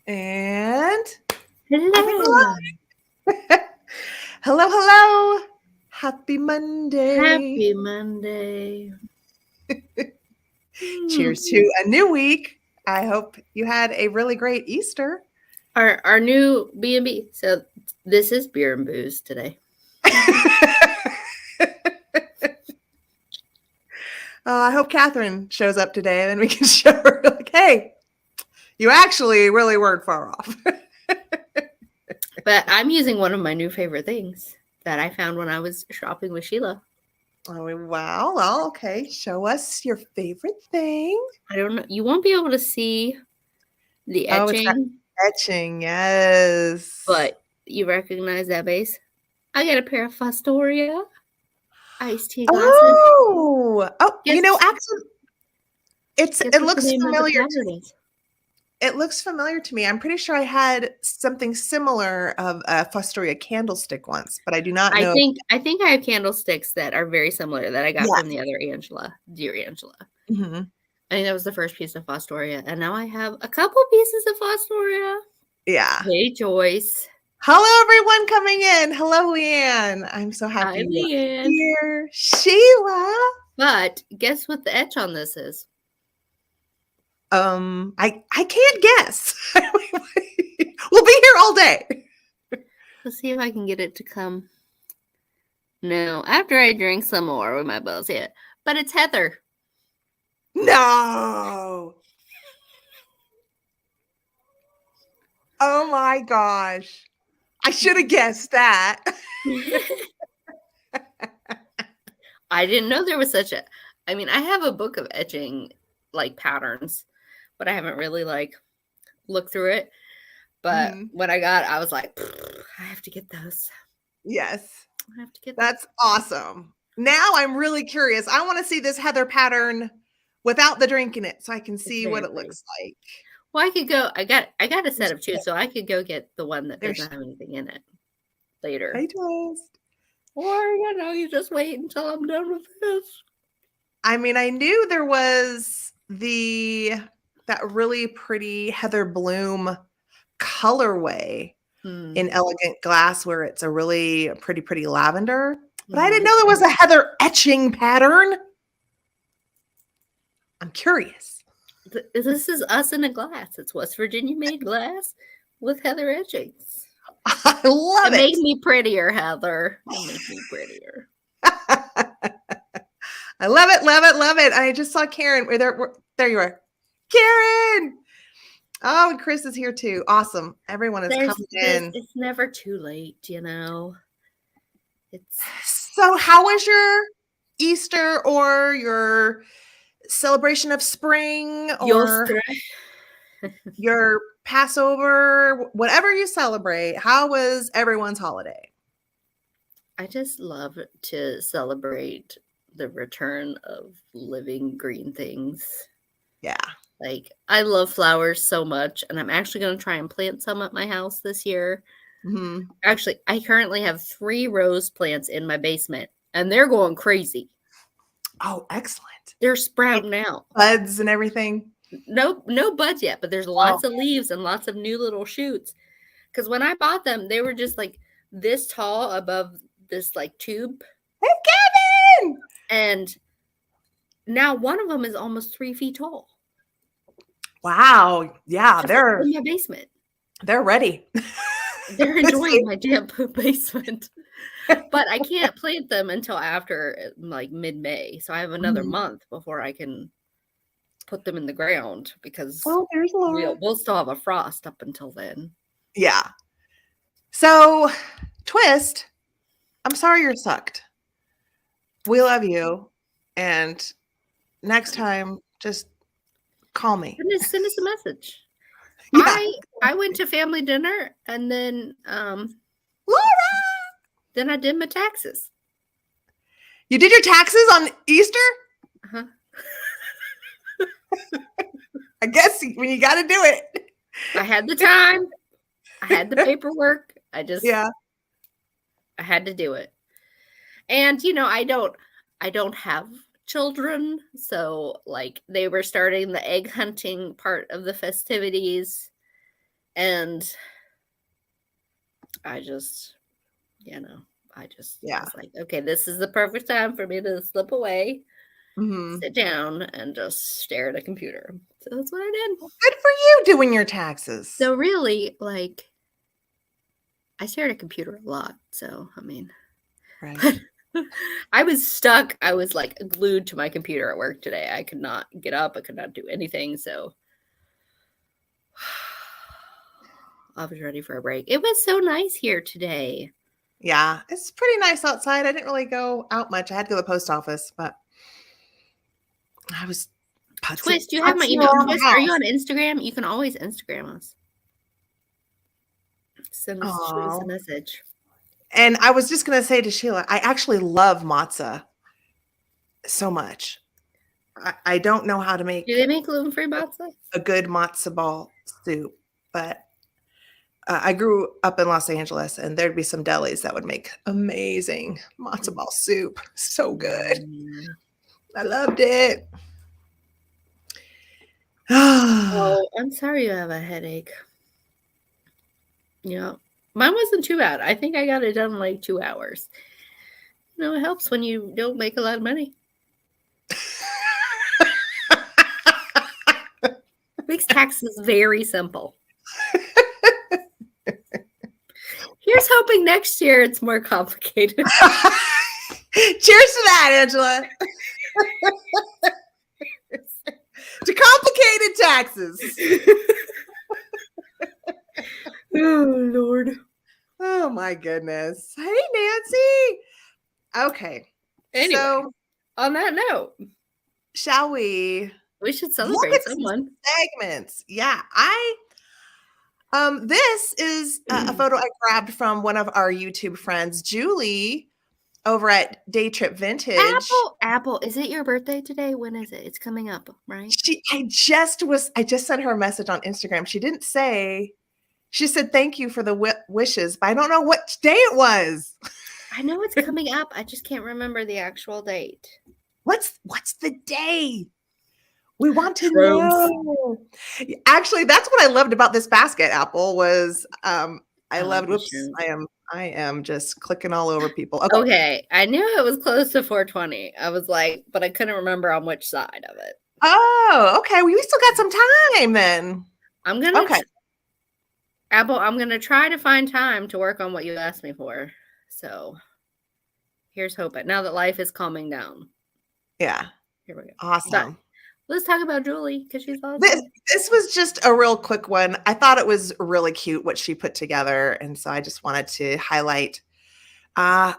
And Hello. hello, hello. Happy Monday. Happy Monday. Cheers to a new week. I hope you had a really great Easter. Our new B&B. So this is beer and booze today. I hope Catherine shows up today, and then we can show her, like, hey, you actually really weren't far off. But I'm using one of my new favorite things that I found when I was shopping with Sheila. Oh, wow. Well, okay. Show us your favorite thing. I don't know. You won't be able to see the Oh, it's etching. Etching, yes. But you recognize that base? I got a pair of Fostoria iced tea glasses. Oh, actually, it looks familiar to me. It looks familiar to me. I'm pretty sure I had something similar of a Fostoria candlestick once, but I do not know. I think I have candlesticks that are very similar that I got from the other Angela, dear Angela. Mm-hmm. I think that was the first piece of Fostoria, and now I have a couple pieces of Fostoria. Yeah. Hey, Joyce. Hello, everyone coming in. Hello, Leanne. I'm so happy you're here. Sheila. But guess what the etch on this is? I can't guess. We'll be here all day. Let's see if I can get it to come. No, after I drink some more, we might both see it. But it's Heather. No. Oh my gosh. I should have guessed that. I didn't know there was such a... I mean, I have a book of etching, like, patterns, but I haven't really, like, looked through it. But when I was like, I have to get those. Yes. I have to get That's awesome. Now I'm really curious. I want to see this Heather pattern without the drink in it so I can see what it looks like. Well, I could go. I got a set of two, so I could go get the one that doesn't have anything in it later. Hey, Twist. Or, you just wait until I'm done with this. I mean, I knew there was that really pretty Heather Bloom colorway in Elegant Glass where it's a really pretty lavender. But I didn't know there was a Heather etching pattern. I'm curious. This is us in a glass. It's West Virginia made glass with Heather etchings. I love it. It made me prettier, Heather. It made me prettier. I love it, love it, love it. I just saw Karen. There you are. Karen! Oh, and Chris is here too. Awesome. Everyone is coming in. It's never too late, So how was your Easter or your celebration of spring or your Passover, whatever you celebrate? How was everyone's holiday? I just love to celebrate the return of living green things. Yeah. Like, I love flowers so much, and I'm actually going to try and plant some at my house this year. Mm-hmm. Actually, I currently have 3 rose plants in my basement, and they're going crazy. Oh, excellent. They're sprouting out. Buds and everything? No buds yet, but there's lots of leaves and lots of new little shoots. Because when I bought them, they were just like this tall above this like tube. Hey, Kevin! And now one of them is almost 3 feet tall. Wow. Yeah, they're in my basement. They're ready. They're enjoying my damn basement. But I can't plant them until after like mid-May. So I have another month before I can put them in the ground because we'll still have a frost up until then. Yeah. So, Twist, I'm sorry you're sucked. We love you. And next time, just call me. Send us a message. Yeah. I went to family dinner and then Laura! Then I did my taxes. You did your taxes on Easter? Uh-huh. I guess when you got to do it. I had the time. I had the paperwork. I had to do it. And I don't have children, so like they were starting the egg hunting part of the festivities, And I just, I was like, okay, this is the perfect time for me to slip away, sit down, and just stare at a computer. So that's what I did. Good for you doing your taxes. So really, like, I stare at a computer a lot. So, I mean, right. I was stuck. I was like glued to my computer at work today. I could not get up. I could not do anything. So I was ready for a break. It was so nice here today. Yeah, it's pretty nice outside. I didn't really go out much. I had to go to the post office, but I was. Twist, do you have my email? Twist, are you on Instagram? You can always Instagram us. Send us a message. And I was just going to say to Sheila, I actually love matzah so much. I don't know how to make. Do they make gluten-free matzah? A good matzo ball soup, but I grew up in Los Angeles, and there'd be some delis that would make amazing matzo ball soup. So good. I loved it. Oh, I'm sorry you have a headache. Yeah, mine wasn't too bad. I think I got it done in like 2 hours. You know, it helps when you don't make a lot of money. Makes taxes very simple. Here's hoping next year it's more complicated. Cheers to that, Angela. To complicated taxes. Oh, Lord. Oh, my goodness. Hey, Nancy. Okay. Anyway, so on that note, shall we? We should celebrate someone. Segments. Yeah. This is a photo I grabbed from one of our YouTube friends, Julie, over at Day Trip Vintage. Apple, is it your birthday today? When is it? It's coming up, right? I just sent her a message on Instagram. She didn't say. She said thank you for the wishes, but I don't know what day it was. I know it's coming up. I just can't remember the actual date. What's the day? We want to know. Actually, that's what I loved about this basket, Apple, was I loved. Whoops, I am just clicking all over people. Okay, I knew it was close to 420. I was like, but I couldn't remember on which side of it. Oh, okay. Well, we still got some time then. I'm gonna Apple, I'm gonna try to find time to work on what you asked me for. So here's hoping. Now that life is calming down. Yeah. Here we go. Awesome. Let's talk about Julie because she's awesome. This was just a real quick one. I thought it was really cute what she put together, and so I just wanted to highlight her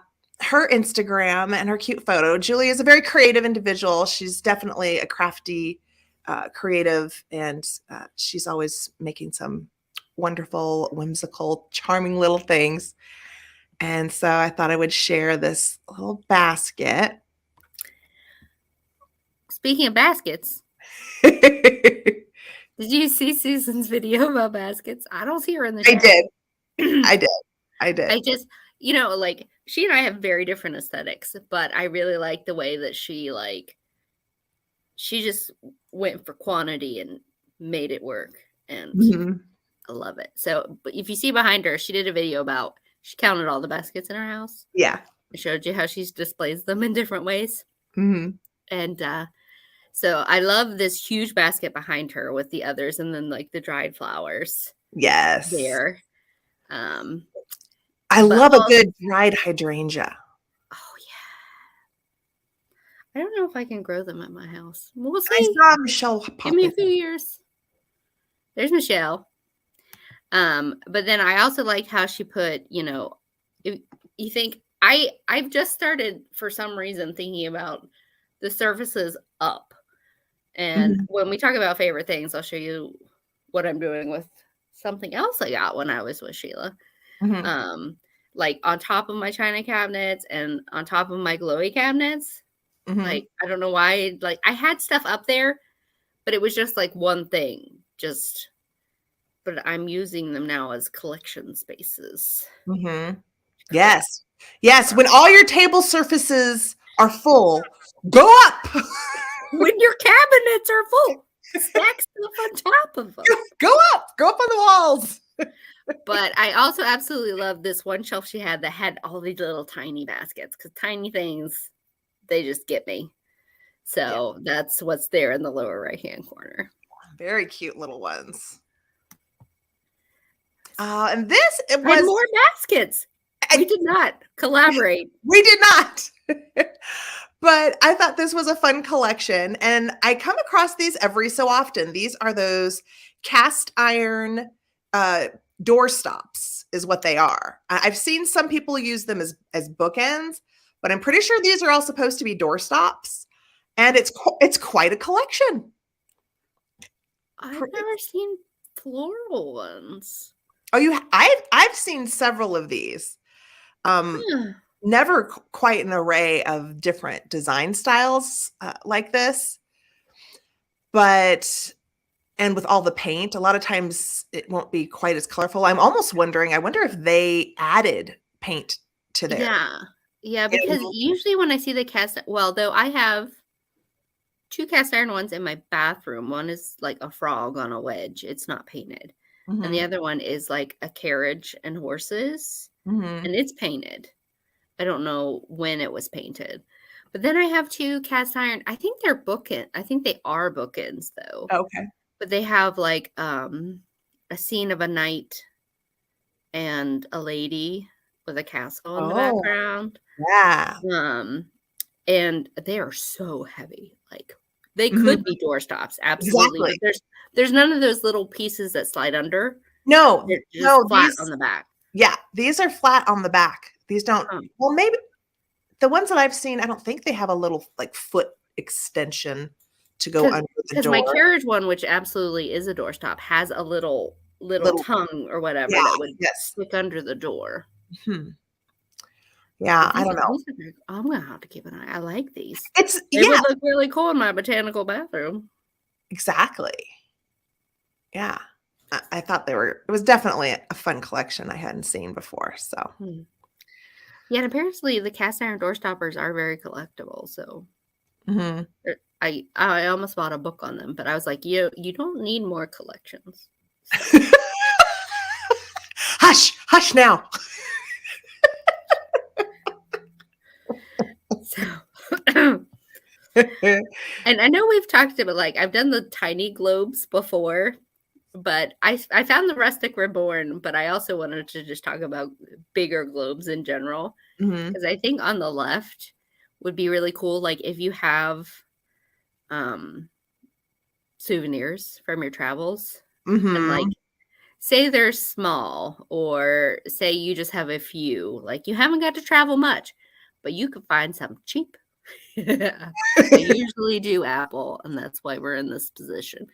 Instagram and her cute photo. Julie is a very creative individual. She's definitely a crafty, creative, and she's always making some wonderful, whimsical, charming little things. And so I thought I would share this little basket. Speaking of baskets, did you see Susan's video about baskets? I don't see her in the show. I did. I just, like she and I have very different aesthetics, but I really like the way that she just went for quantity and made it work. And I love it. So, but if you see behind her, she did a video about, she counted all the baskets in her house. Yeah. It showed you how she displays them in different ways. Mm-hmm. And, so I love this huge basket behind her with the others and then like the dried flowers. Yes. There. I love a good dried hydrangea. Oh yeah. I don't know if I can grow them at my house. We'll see. I saw Michelle pop Give me a few years. There's Michelle. But then I also like how she put, if you think I've just started for some reason thinking about the surfaces up. And when we talk about favorite things, I'll show you what I'm doing with something else I got when I was with Sheila. Like on top of my china cabinets and on top of my glowy cabinets. Like, I don't know why, like I had stuff up there, but it was just like one thing, but I'm using them now as collection spaces. Yes. When all your table surfaces are full, go up. When your cabinets are full, stack stuff on top of them. Go up on the walls. But I also absolutely love this one shelf she had that had all these little tiny baskets, because tiny things, they just get me. So that's what's there in the lower right-hand corner. Very cute little ones. And this, it I had was more baskets. We did not collaborate. We did not. But I thought this was a fun collection, and I come across these every so often. These are those cast iron door stops is what they are. I've seen some people use them as bookends, but I'm pretty sure these are all supposed to be door stops, and it's quite a collection. I've never seen floral ones. Oh, I've seen several of these. Never quite an array of different design styles like this, and with all the paint, a lot of times it won't be quite as colorful. I'm almost wondering, I wonder if they added paint to their. Yeah, because usually when I see the though I have 2 cast iron ones in my bathroom. One is like a frog on a wedge. It's not painted. And the other one is like a carriage and horses, and it's painted. I don't know when it was painted. But then I have 2 cast iron. I think they're I think they are bookends though. Okay. But they have like a scene of a knight and a lady with a castle in the background. Yeah. And they are so heavy. Like they could be door stops, absolutely. Exactly. But there's none of those little pieces that slide under. No, they're just flat on the back. Yeah, these are flat on the back. These don't. Well, maybe the ones that I've seen, I don't think they have a little like foot extension to go under the door. Because my carriage one, which absolutely is a doorstop, has a little tongue or whatever that would stick under the door. Yeah, I don't know. I'm gonna have to keep an eye. I like these. They would look really cool in my botanical bathroom. Exactly. Yeah. I thought it was definitely a fun collection I hadn't seen before. So yeah, and apparently the cast iron door stoppers are very collectible. So I almost bought a book on them, but I was like, you don't need more collections. So. Hush now. So and I know we've talked about, like, I've done the tiny globes before, but I found the rustic reborn, but I also wanted to just talk about bigger globes in general, because I think on the left would be really cool, like if you have souvenirs from your travels, and like say they're small, or say you just have a few, like you haven't got to travel much, but you could find some cheap. I usually do Apple, and that's why we're in this position.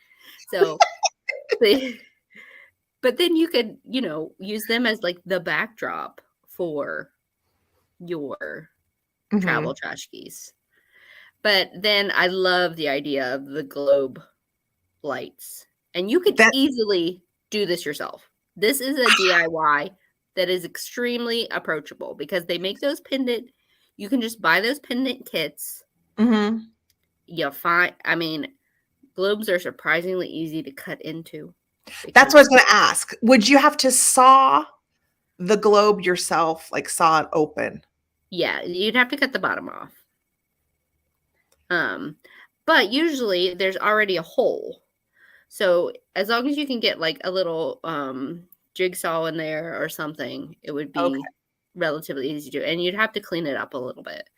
So but then you could, use them as like the backdrop for your travel tchotchkes. But then I love the idea of the globe lights, and you could easily do this yourself. This is a DIY that is extremely approachable, because they make those pendant. You can just buy those pendant kits. You'll find, globes are surprisingly easy to cut into. That's what I was going to ask. Would you have to saw the globe yourself, like saw it open? Yeah, you'd have to cut the bottom off. But usually there's already a hole. So as long as you can get like a little jigsaw in there or something, it would be relatively easy to do. And you'd have to clean it up a little bit.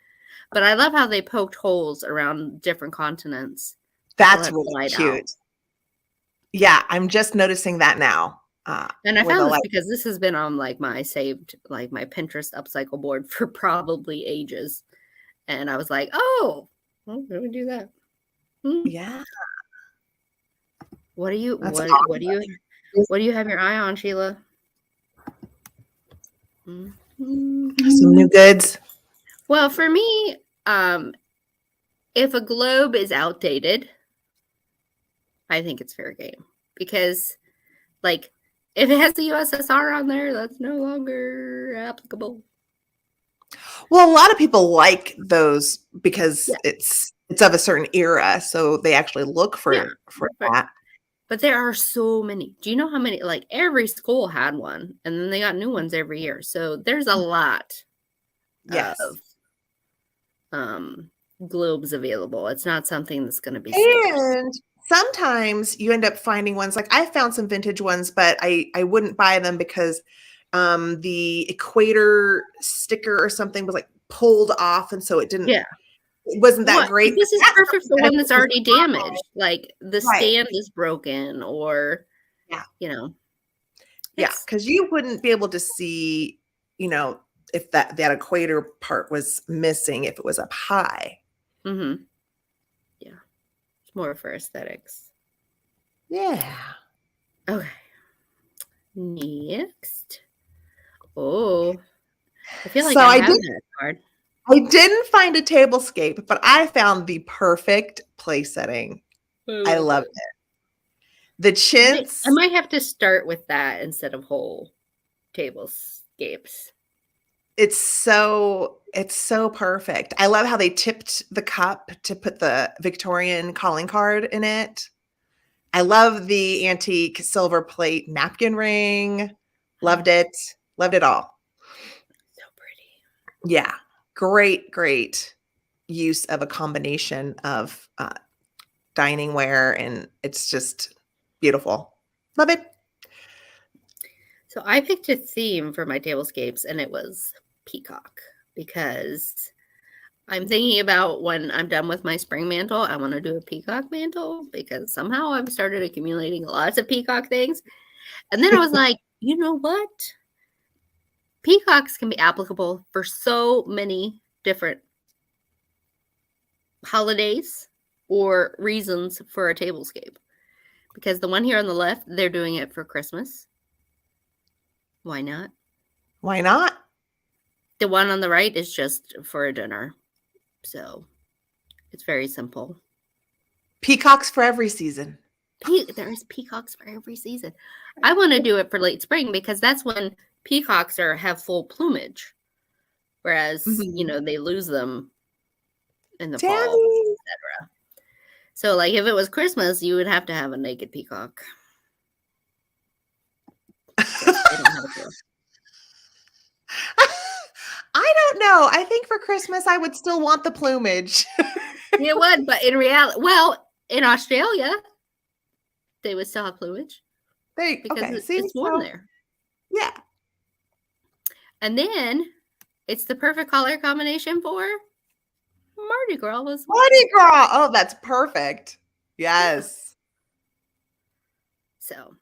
But I love how they poked holes around different continents. That's really cute. Yeah, I'm just noticing that now. And I found this because this has been on like my Pinterest upcycle board for probably ages. And I was like, oh, well, let me do that. Yeah. What do you have your eye on, Sheila? Some new goods. Well, for me, if a globe is outdated, I think it's fair game, because like if it has the USSR on there, that's no longer applicable. Well, a lot of people like those because it's of a certain era, so they actually look for that. But there are so many. Do you know how many? Like every school had one, and then they got new ones every year. So there's a lot Yes. of globes available. It's not something that's going to be scarce. And sometimes you end up finding ones, like I found some vintage ones, but I wouldn't buy them because the equator sticker or something was like pulled off, and so it didn't. Yeah. It wasn't that great. This is perfect for one that's already damaged. Like the Right. stand is broken, or you know. Yeah, because you wouldn't be able to see, you know, if that equator part was missing if it was up high. Mm-hmm. Yeah. It's more for aesthetics. Yeah. Okay. Next. Oh. I feel like So I have that card. I didn't find a tablescape, but I found the perfect place setting. I loved it. The chintz. I might have to start with that instead of whole tablescapes. It's so perfect. I love how they tipped the cup to put the Victorian calling card in it. I love the antique silver plate napkin ring. Loved it. Loved it all. So pretty. Yeah. Great use of a combination of dining ware, and it's just beautiful. Love it. So I picked a theme for my tablescapes, and it was peacock, because I'm thinking about when I'm done with my spring mantle, I want to do a peacock mantle, because somehow I've started accumulating lots of peacock things. And then I was like, you know what? Peacocks can be applicable for so many different holidays or reasons for a tablescape. Because the one here on the left, they're doing it for Christmas. Why not? Why not? The one on the right is just for a dinner. So it's very simple. Peacocks for every season. There's peacocks for every season. I want to do it for late spring, because that's when peacocks have full plumage. Whereas, you know, they lose them in the fall, etc. So, like, if it was Christmas, you would have to have a naked peacock. I don't know. I think for Christmas, I would still want the plumage. You would, but in reality, well, in Australia, they would still have plumage. Because it's warm there. Yeah. And then it's the perfect color combination for Mardi Gras as well. Mardi Gras. Oh, that's perfect. Yes. So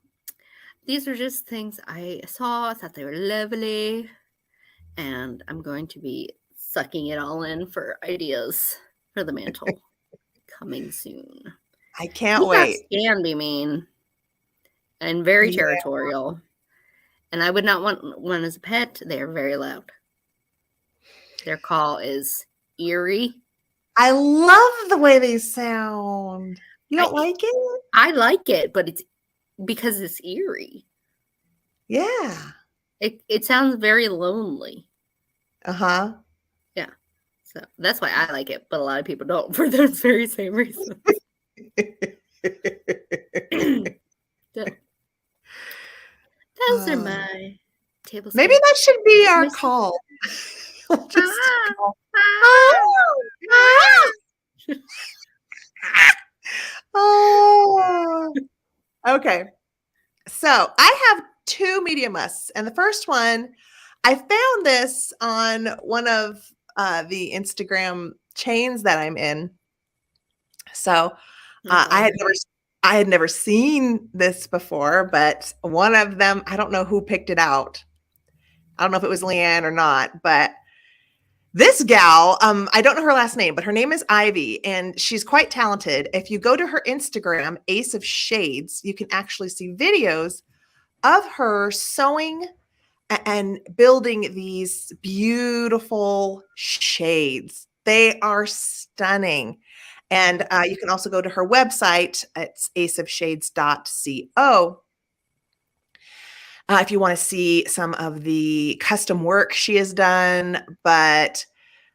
these are just things I saw. I thought they were lovely. And I'm going to be sucking it all in for ideas for the mantle coming soon. I can't wait. Can be mean and very territorial. And I would not want one as a pet. They are very loud. Their call is eerie. I love the way they sound. You don't like it? I like it, but it's because it's eerie. Yeah. It sounds very lonely. Uh-huh. Yeah. So that's why I like it, but a lot of people don't for those very same reasons. So, those are my tablescapes. Maybe that should be our call. Oh. Okay. So I have two media musts, and the first one, I found this on one of the Instagram chains that I'm in. So I had never seen this before, but one of them, I don't know who picked it out. I don't know if it was Leanne or not, but this gal, I don't know her last name, but her name is Ivy, and she's quite talented. If you go to her Instagram, Ace of Shades, you can actually see videos of her sewing and building these beautiful shades. They are stunning. And you can also go to her website. It's aceofshades.co. If you want to see some of the custom work she has done, but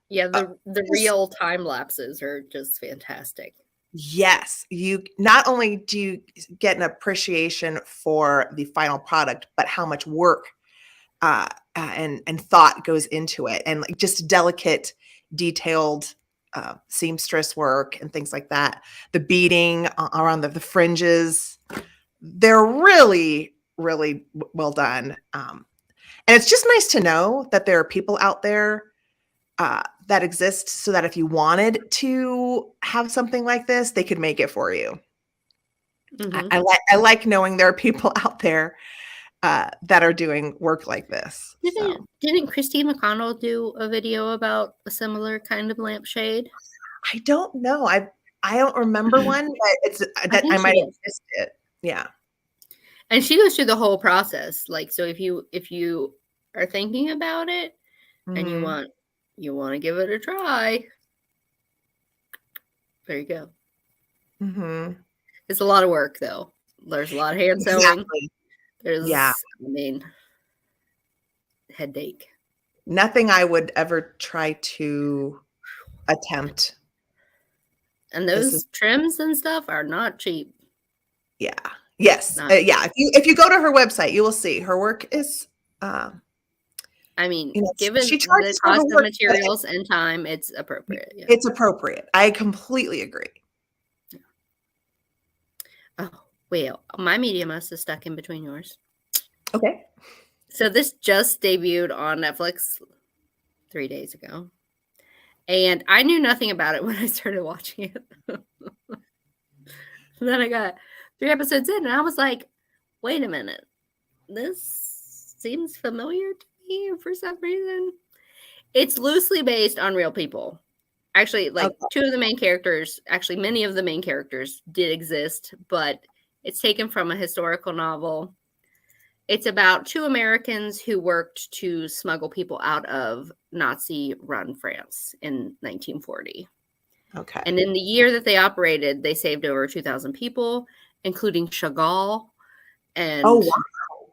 yeah, the real time lapses are just fantastic. Yes, you not only do you get an appreciation for the final product, but how much work and thought goes into it, and like just delicate, detailed seamstress work and things like that. The beading around the fringes, they're really, really well done. And it's just nice to know that there are people out there that exist so that if you wanted to have something like this, they could make it for you. Mm-hmm. I like knowing there are people out there that are doing work like this. Didn't Christine McConnell do a video about a similar kind of lampshade? I don't know. I don't remember one, but it's that I might have missed it. Yeah. And she goes through the whole process. Like, so if you are thinking about it and you want to give it a try, there you go. Mm-hmm. It's a lot of work, though. There's a lot of hand sewing. Exactly. There's, headache. Nothing I would ever try to attempt. And those trims and stuff are not cheap. Yeah. Yes. Yeah. If you go to her website, you will see her work is. Given the cost of materials and time, it's appropriate. Yeah. It's appropriate. I completely agree. Oh, well, my medium-us is stuck in between yours. Okay. So this just debuted on Netflix 3 days ago. And I knew nothing about it when I started watching it. Then I got 3 episodes in, and I was like, wait a minute. This seems familiar to me for some reason. It's loosely based on real people. Actually, like two of the main characters, actually many of the main characters did exist, but it's taken from a historical novel. It's about 2 Americans who worked to smuggle people out of Nazi-run France in 1940. Okay. And in the year that they operated, they saved over 2,000 people, including Chagall and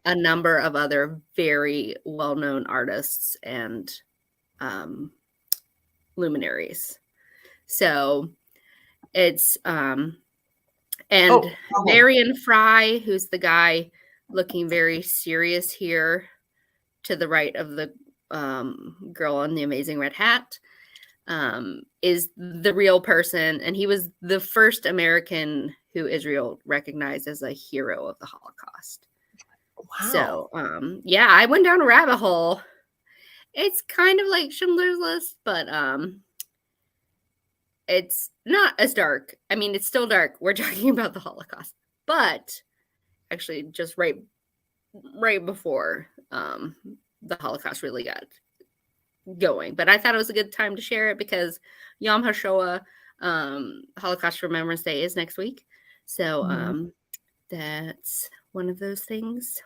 a number of other very well-known artists and luminaries. So it's Marion Fry, who's the guy looking very serious here to the right of the girl in the amazing red hat, is the real person, and he was the first American who Israel recognized as a hero of the Holocaust. Wow. So I went down a rabbit hole. It's kind of like Schindler's List, but it's not as dark. I mean, it's still dark. We're talking about the Holocaust, but actually just right before the Holocaust really got going. But I thought it was a good time to share it because Yom HaShoah, Holocaust Remembrance Day, is next week. So that's one of those things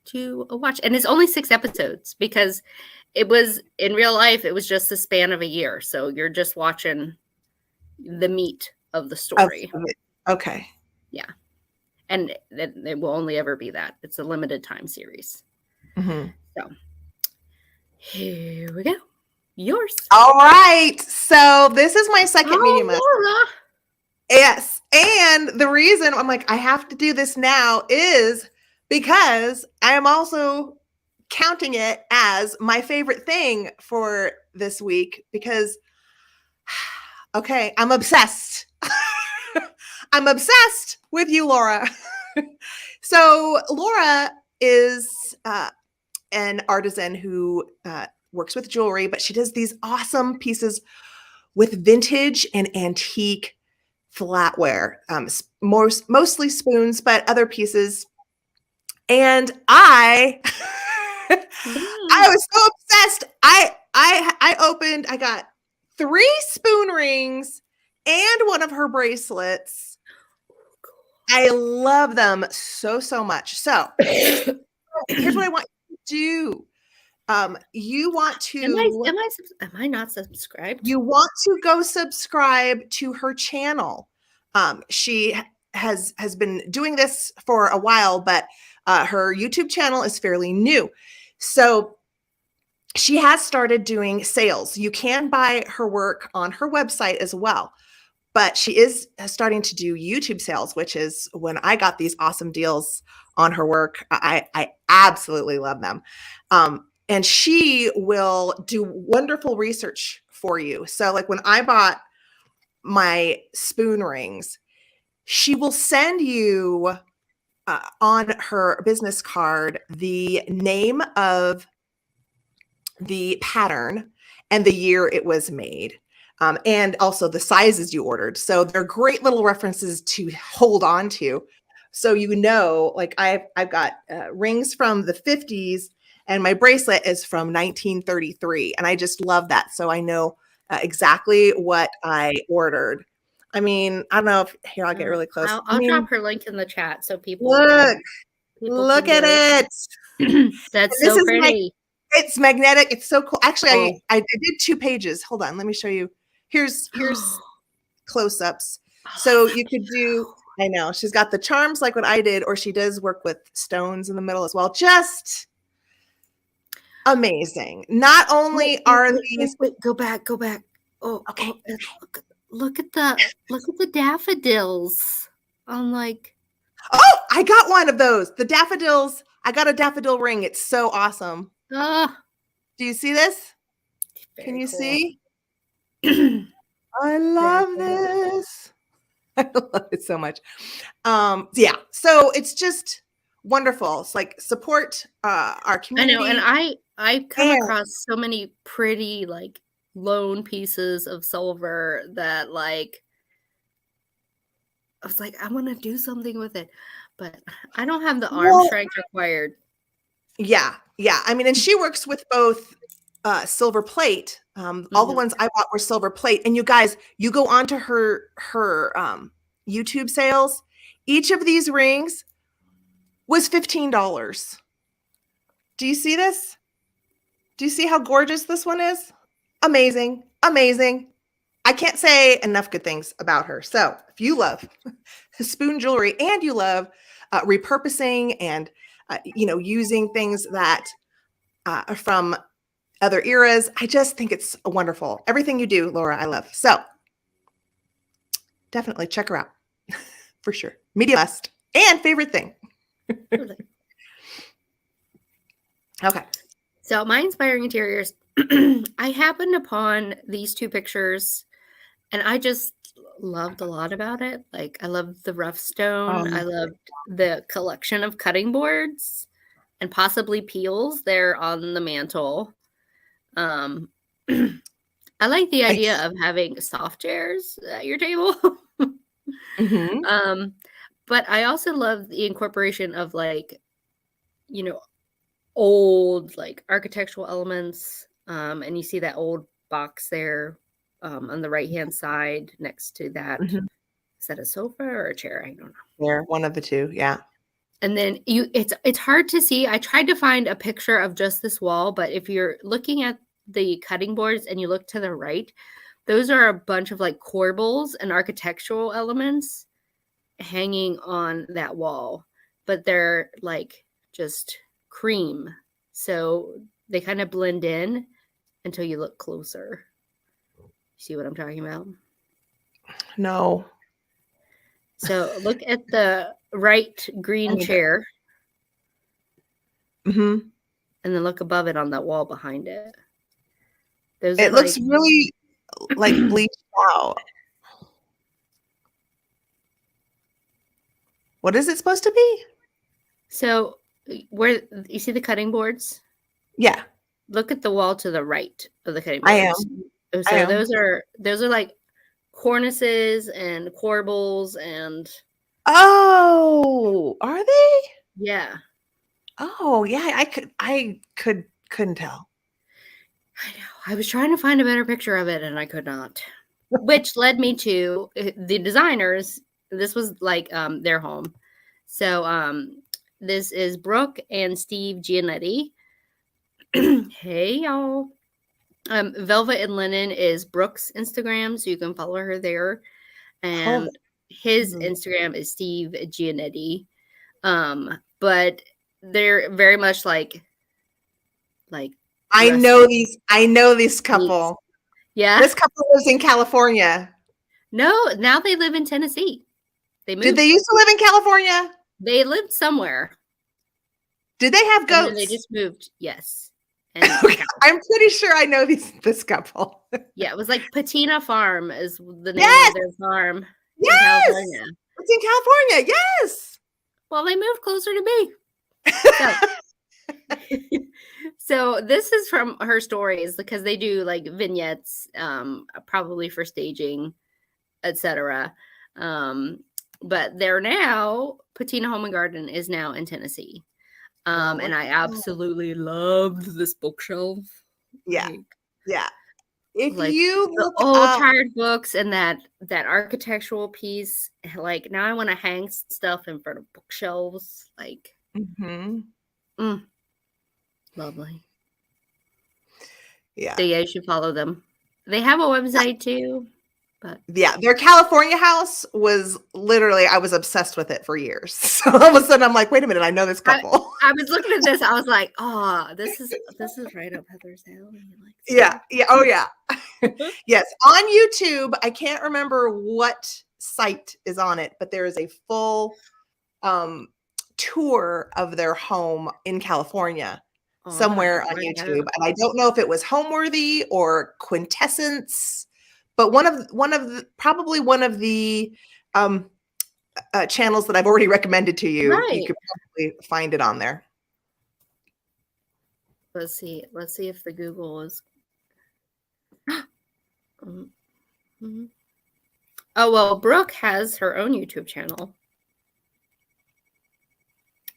to watch. And it's only 6 episodes because it was, in real life, it was just the span of a year. So you're just watching the meat of the story. Okay. Yeah. And it will only ever be that. It's a limited time series. Mm-hmm. So here we go. Yours. All right. So this is my second medium. Laura. Yes. And the reason I'm like, I have to do this now is because I am also counting it as my favorite thing for this week because, okay, I'm obsessed. I'm obsessed with you, Laura. So Laura is an artisan who works with jewelry, but she does these awesome pieces with vintage and antique flatware, mostly spoons, but other pieces. And I was so obsessed. I got 3 spoon rings and one of her bracelets. I love them so much. So here's what I want you to do. You want to am I not subscribed? You want to go subscribe to her channel. She has been doing this for a while, but her YouTube channel is fairly new. So she has started doing sales. You can buy her work on her website as well. but she is starting to do YouTube sales, which is when I got these awesome deals on her work. I absolutely love them. And she will do wonderful research for you. So like when I bought my spoon rings, she will send you on her business card the name of the pattern and the year it was made. And also the sizes you ordered. So they're great little references to hold on to. So you know, like I've got rings from the 50s and my bracelet is from 1933. And I just love that. So I know exactly what I ordered. I mean, I don't know if here I'll get really close. I'll drop her link in the chat so people look at it. That's so pretty. It's magnetic. It's so cool. Actually, I did 2 pages. Hold on, let me show you. Here's close-ups. So you could do. I know she's got the charms like what I did, or she does work with stones in the middle as well. Just amazing. Not only are these. Wait, go back. Oh, okay. Look at the daffodils. I'm like, oh, I got one of those. The daffodils. I got a daffodil ring. It's so awesome. Do you see this? Can you see? I love this. I love it so much. Yeah. So it's just wonderful. It's like support our community. I know, and I come across so many pretty like lone pieces of silver that like I was like, I want to do something with it, but I don't have the arm strength required. Yeah. I mean, and she works with both silver plate. All the ones I bought were silver plate. And you guys, you go onto her YouTube sales. Each of these rings was $15. Do you see this? Do you see how gorgeous this one is? Amazing. I can't say enough good things about her. So if you love spoon jewelry and you love repurposing and using things that are from other eras, I just think it's wonderful. Everything you do, Laura, I love. So definitely check her out for sure. Media must and favorite thing. Okay. So my inspiring interiors, I happened upon these 2 pictures and I just loved a lot about it. Like I loved the rough stone. I loved the collection of cutting boards and possibly peels there on the mantle. I like the idea of having soft chairs at your table. But I also love the incorporation of like, old like architectural elements. And you see that old box there on the right-hand side next to that. Is that a sofa or a chair? I don't know. Yeah, one of the 2. Yeah. And then it's hard to see. I tried to find a picture of just this wall, but if you're looking at the cutting boards and you look to the right, those are a bunch of like corbels and architectural elements hanging on that wall, but they're like just cream. So they kind of blend in until you look closer. See what I'm talking about? No. So look at the right green chair. And then look above it on that wall behind it. It looks really like bleached out. What is it supposed to be? So where you see the cutting boards? Yeah. Look at the wall to the right of the cutting boards. I am. So those are like cornices and corbels and. Oh, are they? Yeah. Oh, yeah. I couldn't tell. I know. I was trying to find a better picture of it and I could not, which led me to the designers. This was like their home. So this is Brooke and Steve Gianetti. Hey, y'all. Velvet and Linen is Brooke's Instagram, so you can follow her there. And his Instagram is Steve Gianetti. But they're very much like I know this couple. Yeah. This couple lives in California. No, now they live in Tennessee. They moved. Did they used to live in California? They lived somewhere. Did they have And then goats? they just moved. Yes. And Okay, I'm pretty sure I know this couple. yeah, it was like Patina Farm is the name Yes! of their farm Yes! in California. It's in California. Yes. Well, they moved closer to me. So this is from her stories because they do like vignettes, probably for staging, etc. But they're now Patina Home and Garden is now in Tennessee. And I absolutely loved this bookshelf. Yeah. Yeah. If Like you the look old up, tired books and that architectural piece, like now I want to hang stuff in front of bookshelves. Like, lovely. Yeah. So yeah, you should follow them. They have a website too. But yeah, their California house was literally, I was obsessed with it for years. So all of a sudden I'm like, wait a minute, I know this couple. I was looking at this, I was like, oh, this is right up Heather's alley. Like, yeah. Oh yeah. Yes. On YouTube, I can't remember what site is on it, but there is a full tour of their home in California somewhere on YouTube. And I don't know if it was Homeworthy or Quintessence, but one of the channels that I've already recommended to you. Right. You could probably find it on there. Let's see if the Google is. Mm-hmm. Oh well, Brooke has her own YouTube channel.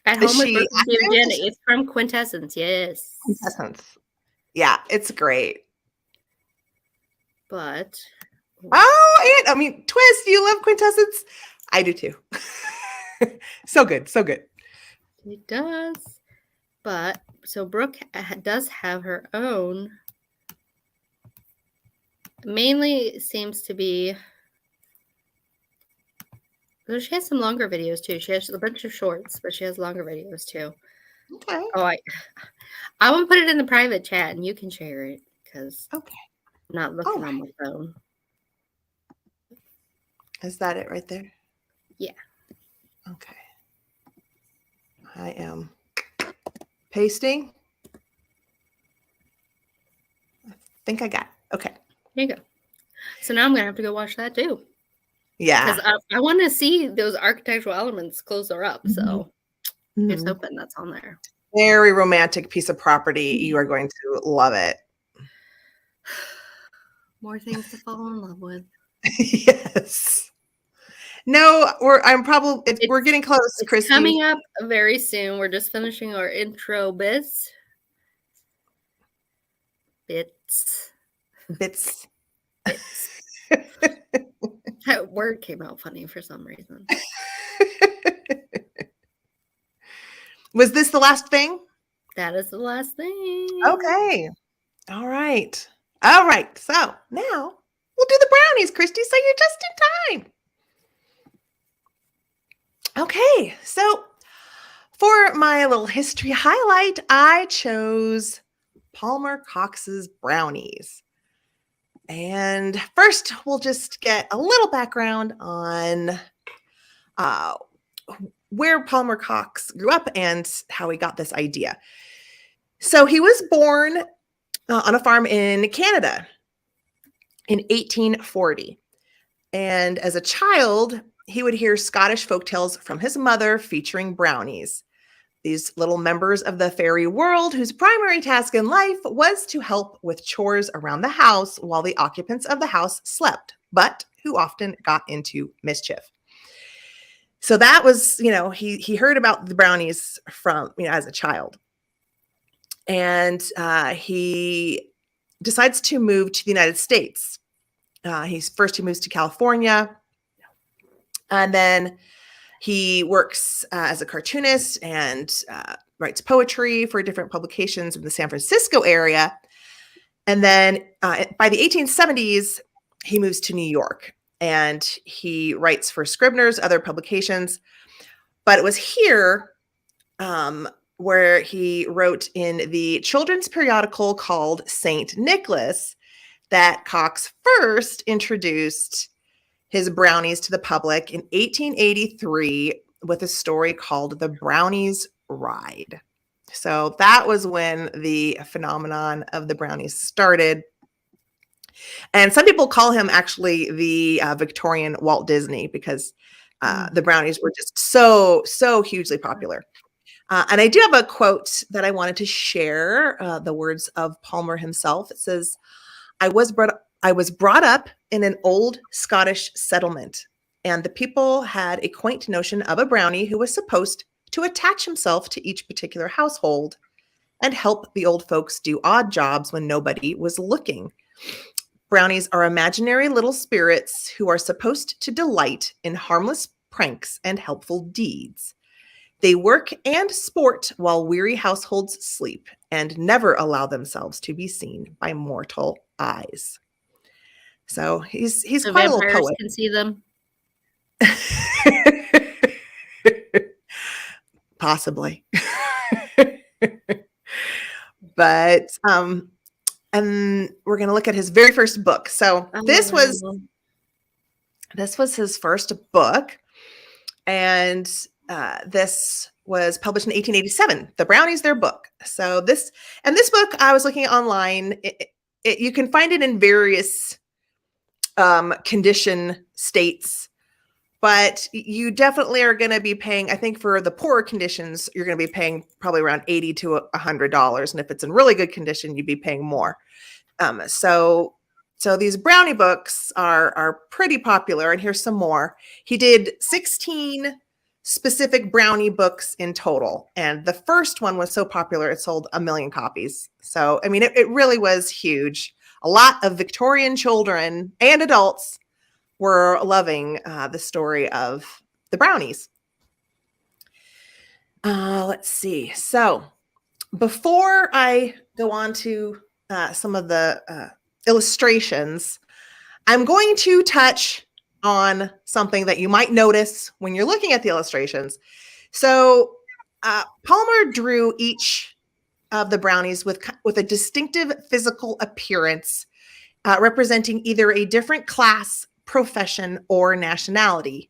At Home with Brooke and Janet. It's from Quintessence, yes. Quintessence. Yeah, it's great. But and I mean, Twist, you love Quintessence? I do too. So good, so good. It does. But so Brooke does have her own. Mainly seems to be. Well, she has some longer videos too. She has a bunch of shorts, but she has longer videos too. Okay. Oh, I will put it in the private chat and you can share it because I'm not looking on my phone. Is that it right there? Yeah. Okay. I am pasting. I think I got it. Okay. There you go. So now I'm going to have to go watch that too. Yeah. Because I want to see those architectural elements closer up. So here's hoping that's on there. Very romantic piece of property. You are going to love it. More things to fall in love with. Yes. No, we're getting close, Christy. Coming up very soon. We're just finishing our intro bits. That word came out funny for some reason. Was this the last thing? That is the last thing. Okay. All right. All right. So now we'll do the brownies, Christy. So you're just in time. Okay, so for my little history highlight, I chose Palmer Cox's brownies. And first, we'll just get a little background on where Palmer Cox grew up and how he got this idea. So he was born on a farm in Canada in 1840. And as a child, he would hear Scottish folktales from his mother featuring brownies, these little members of the fairy world whose primary task in life was to help with chores around the house while the occupants of the house slept, but who often got into mischief. So that was, he heard about the brownies from, as a child. And he decides to move to the United States. He moves to California. And then he works as a cartoonist and writes poetry for different publications in the San Francisco area. And then by the 1870s, he moves to New York and he writes for Scribner's, other publications. But it was here where he wrote in the children's periodical called St. Nicholas that Cox first introduced his brownies to the public in 1883 with a story called The Brownies Ride. So that was when the phenomenon of the brownies started. And some people call him actually the Victorian Walt Disney because the brownies were just so hugely popular. And I do have a quote that I wanted to share, the words of Palmer himself. It says, I was brought up in an old Scottish settlement, and the people had a quaint notion of a brownie who was supposed to attach himself to each particular household and help the old folks do odd jobs when nobody was looking. Brownies are imaginary little spirits who are supposed to delight in harmless pranks and helpful deeds. They work and sport while weary households sleep and never allow themselves to be seen by mortal eyes. So he's So quite a little vampires poet. can see them. Possibly. But and we're going to look at his very first book. So this was his first book, and this was published in 1887. The Brownies, their book. So this book, I was looking online. You can find it in various condition states, but you definitely are going to be paying, I think for the poorer conditions, you're going to be paying probably around $80 to $100. And if it's in really good condition, you'd be paying more. So these brownie books are pretty popular. And here's some more. He did 16 specific brownie books in total. And the first one was so popular, it sold 1 million copies. So, I mean, it really was huge. A lot of Victorian children and adults were loving the story of the brownies. Let's see. So before I go on to some of the illustrations, I'm going to touch on something that you might notice when you're looking at the illustrations. So Palmer drew each of the brownies with a distinctive physical appearance, representing either a different class, profession, or nationality.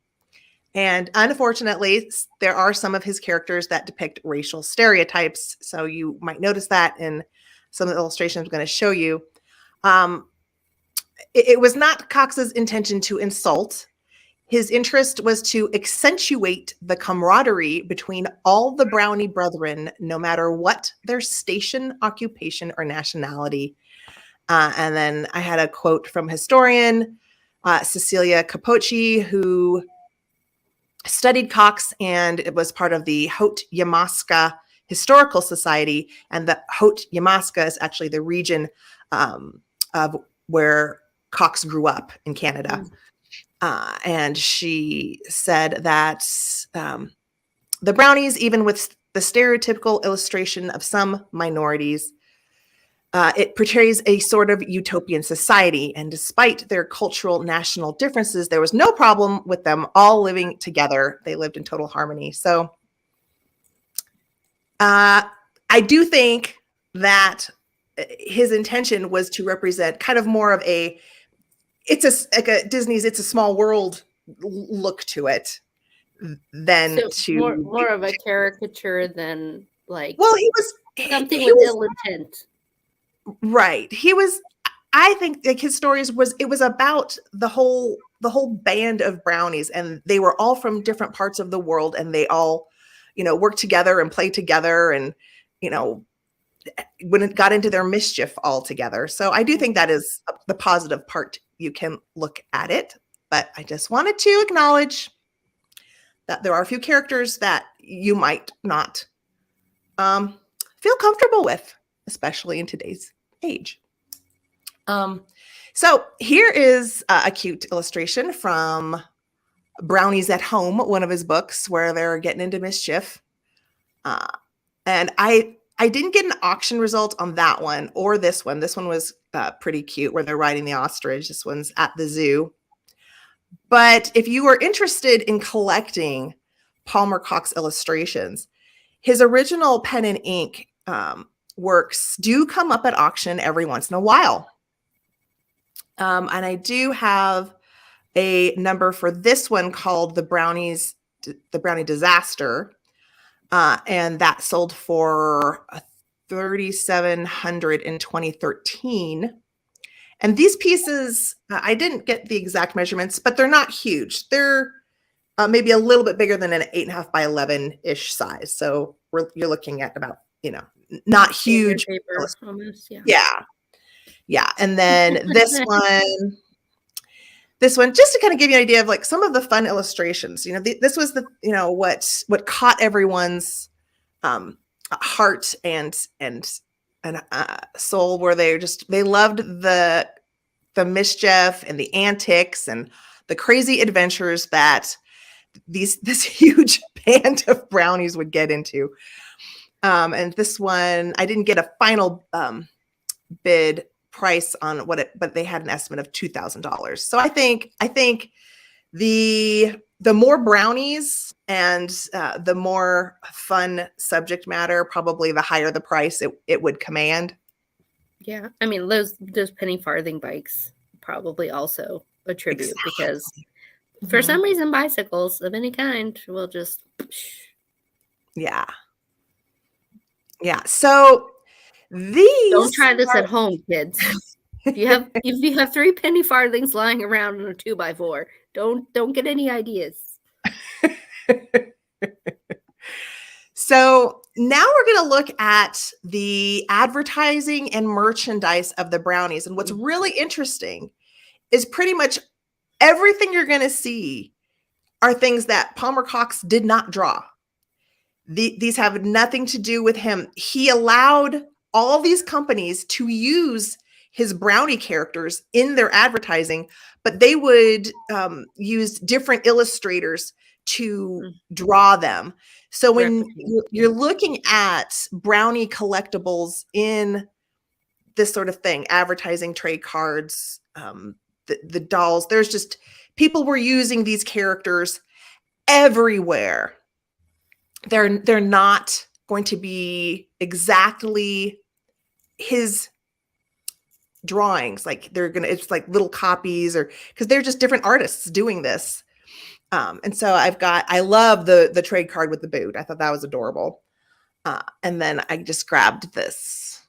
And unfortunately, there are some of his characters that depict racial stereotypes. So you might notice that in some of the illustrations I'm going to show you. It was not Cox's intention to insult. His interest was to accentuate the camaraderie between all the brownie brethren, no matter what their station, occupation, or nationality. And then I had a quote from historian Cecilia Capocci, who studied Cox, and it was part of the Haute Yamaska Historical Society. And the Haute Yamaska is actually the region of where Cox grew up in Canada. And she said that the brownies, even with the stereotypical illustration of some minorities, it portrays a sort of utopian society. And despite their cultural national differences, there was no problem with them all living together. They lived in total harmony. So I do think that his intention was to represent kind of more of like a Disney's It's a Small World look to it than more of a caricature than like, well, he was something with ill intent. Right. I think like his stories it was about the whole band of brownies, and they were all from different parts of the world, and they all, worked together and played together, and, when it got into their mischief all together. So I do think that is the positive part. You can look at it, but I just wanted to acknowledge that there are a few characters that you might not feel comfortable with, especially in today's age. So here is a cute illustration from Brownies at Home, one of his books, where they're getting into mischief. And I didn't get an auction result on that one or this one. This one was pretty cute, where they're riding the ostrich. This one's at the zoo. But if you are interested in collecting Palmer Cox illustrations, his original pen and ink works do come up at auction every once in a while. And I do have a number for this one called the Brownie Disaster. And that sold for $3,700 in 2013. And these pieces, I didn't get the exact measurements, but they're not huge. They're maybe a little bit bigger than an 8.5 by 11-ish size. So you're looking at about, not huge. Paper, almost, yeah. Yeah. Yeah. And then this one, just to kind of give you an idea of like some of the fun illustrations, this was the, what caught everyone's heart and soul, where they loved the mischief and the antics and the crazy adventures that this huge band of brownies would get into. And this one, I didn't get a final bid price on but they had an estimate of $2,000. So I think the more brownies and the more fun subject matter, probably the higher the price it would command. Yeah, I mean those penny farthing bikes probably also attribute, because for some reason bicycles of any kind will just yeah. So these don't try this at home, kids. If you have 3 penny farthings lying around in a 2x4, don't get any ideas. So now we're going to look at the advertising and merchandise of the brownies. And what's really interesting is pretty much everything you're going to see are things that Palmer Cox did not draw. These have nothing to do with him. He allowed all these companies to use his brownie characters in their advertising, but they would use different illustrators to draw them. So when you're looking at brownie collectibles in this sort of thing, advertising, trade cards, the dolls, there's just people were using these characters everywhere. They're not going to be exactly his drawings. Like it's like little copies, or because they're just different artists doing this. And so I love the trade card with the boot. I thought that was adorable. And then I just grabbed this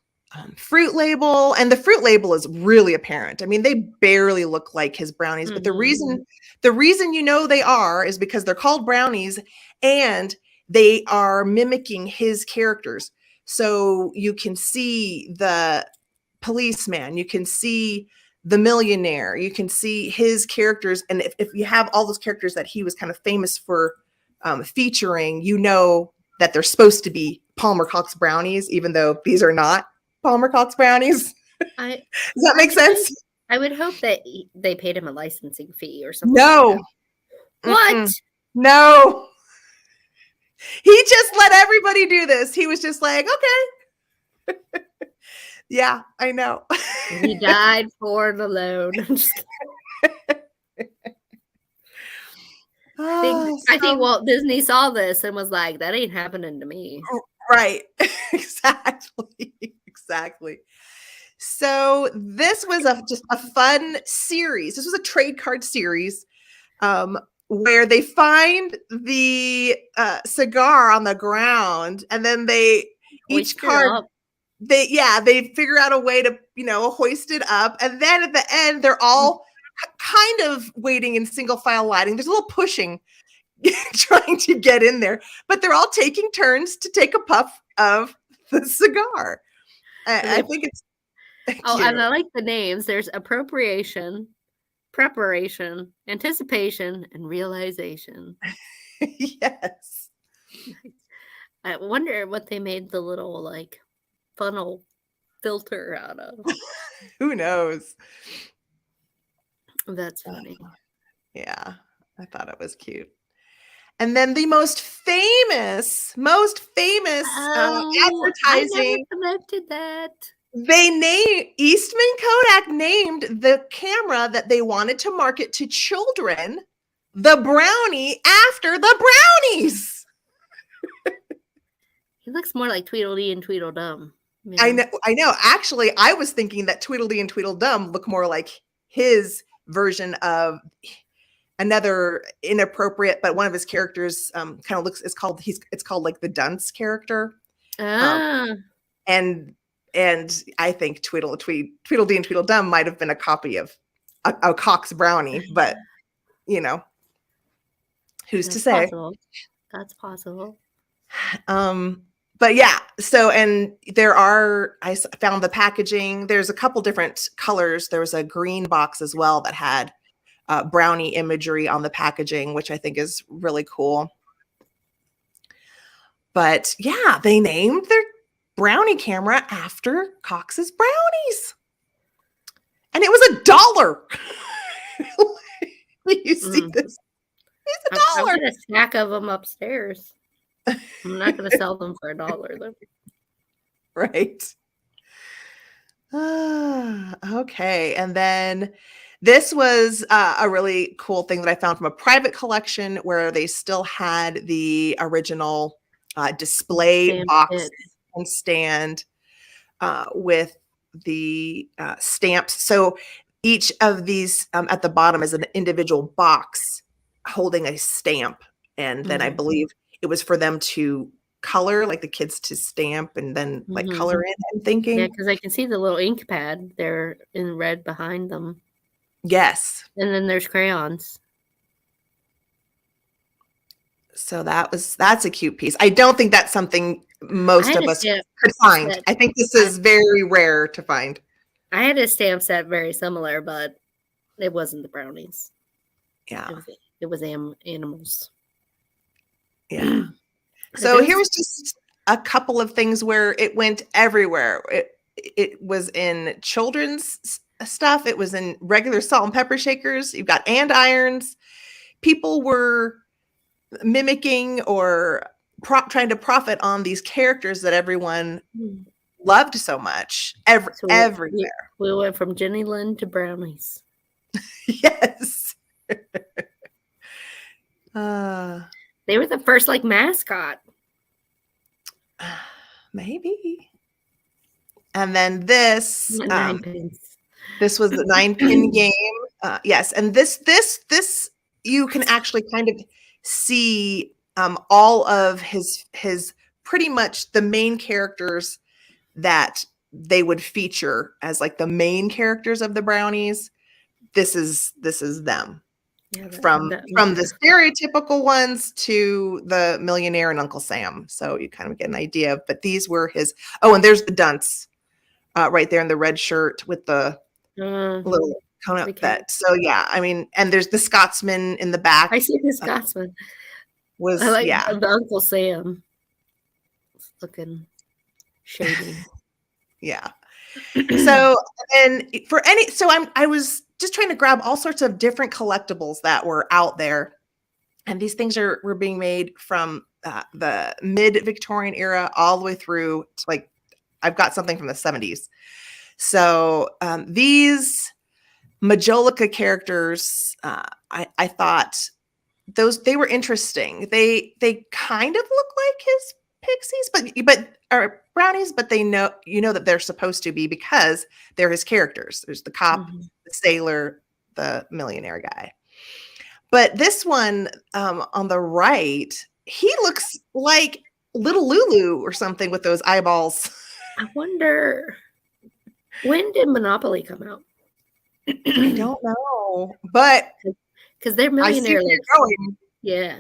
fruit label, and the fruit label is really apparent. I mean, they barely look like his brownies, but the reason they are is because they're called brownies and they are mimicking his characters. So you can see the policeman, you can see the millionaire, you can see his characters. And if you have all those characters that he was kind of famous for featuring, that they're supposed to be Palmer Cox brownies, even though these are not Palmer Cox brownies. Does that make sense? I would hope that they paid him a licensing fee or something. No. Like what? No. He just let everybody do this. He was just like, okay. Yeah, I know. He died for the loan. I think Walt Disney saw this and was like, that ain't happening to me. Right. Exactly. So this was just a fun series. This was a trade card series where they find the cigar on the ground, and then each card, they figure out a way to, hoist it up. And then at the end, they're all kind of waiting in single file lighting. There's a little pushing trying to get in there, but they're all taking turns to take a puff of the cigar. I think it's cute. And I like the names. There's appropriation, preparation, anticipation, and realization. Yes. I wonder what they made the little funnel filter out of. Who knows? That's funny. Yeah, I thought it was cute. And then the most famous advertising. I never connected that. Eastman Kodak named the camera that they wanted to market to children the Brownie after the Brownies. He looks more like Tweedledee and Tweedledum. I know. Actually, I was thinking that Tweedledee and Tweedledum look more like his version of another inappropriate, but one of his characters kind of looks, it's called like the dunce character. And I think Tweedledee and Tweedledum might have been a copy of a Cox brownie, but you know, who's to say? That's possible. But yeah, so, and I found the packaging. There's a couple different colors. There was a green box as well that had brownie imagery on the packaging, which I think is really cool. But yeah, they named their brownie camera after Cox's brownies. And it was $1. You see this? It's $1. I've got a stack of them upstairs. I'm not going to sell them for $1 though. Right. Okay. And then this was a really cool thing that I found from a private collection where they still had the original display box and stand with the stamps. So each of these at the bottom is an individual box holding a stamp. And then I believe it was for them to color, like the kids to stamp and then like color in, I'm thinking. Yeah, because I can see the little ink pad there in red behind them. Yes. And then there's crayons. So that's a cute piece. I don't think that's something most of us could find. I think this is very rare to find. I had a stamp set very similar, but it wasn't the brownies. Yeah. It was animals. Yeah. So here was just a couple of things where it went everywhere. It was in children's stuff. It was in regular salt and pepper shakers. You've got andirons. People were mimicking or trying to profit on these characters that everyone loved so much. Everywhere. We went from Jenny Lind to brownies. Yes. They were the first like mascot. Maybe. And then this this was the 9-pin game. Yes, and this you can actually kind of see all of his pretty much the main characters that they would feature as like the main characters of the brownies. This is them. Yeah, from the stereotypical ones to the millionaire and Uncle Sam. So you kind of get an idea. But these were his. Oh, and there's the dunce right there in the red shirt with the little cone up that. So yeah, I mean, and there's the Scotsman in the back. I see the Scotsman. I like the Uncle Sam. It's looking shady. Yeah. So and I was just trying to grab all sorts of different collectibles that were out there. And these things were being made from the mid-Victorian era all the way through to like, I've got something from the 70s. So these Majolica characters, I thought they were interesting. They kind of look like his pixies, but are brownies, but they know that they're supposed to be because they're his characters. There's the cop, the sailor, the millionaire guy. But this one on the right, he looks like little Lulu or something with those eyeballs. I wonder, when did Monopoly come out? I don't know, but because they're millionaire. Yeah.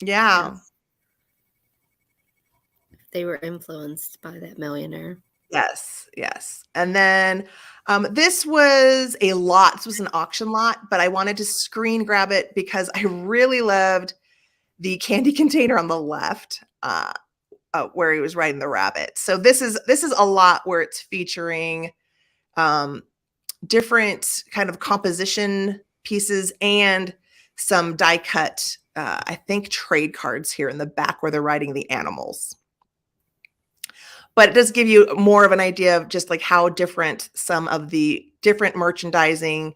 Yes. They were influenced by that millionaire. Yes. And then this was a lot. This was an auction lot, but I wanted to screen grab it because I really loved the candy container on the left where he was riding the rabbit. So this is a lot where it's featuring different kind of composition pieces and some die cut, I think, trade cards here in the back where they're riding the animals. But it does give you more of an idea of just like how different some of the different merchandising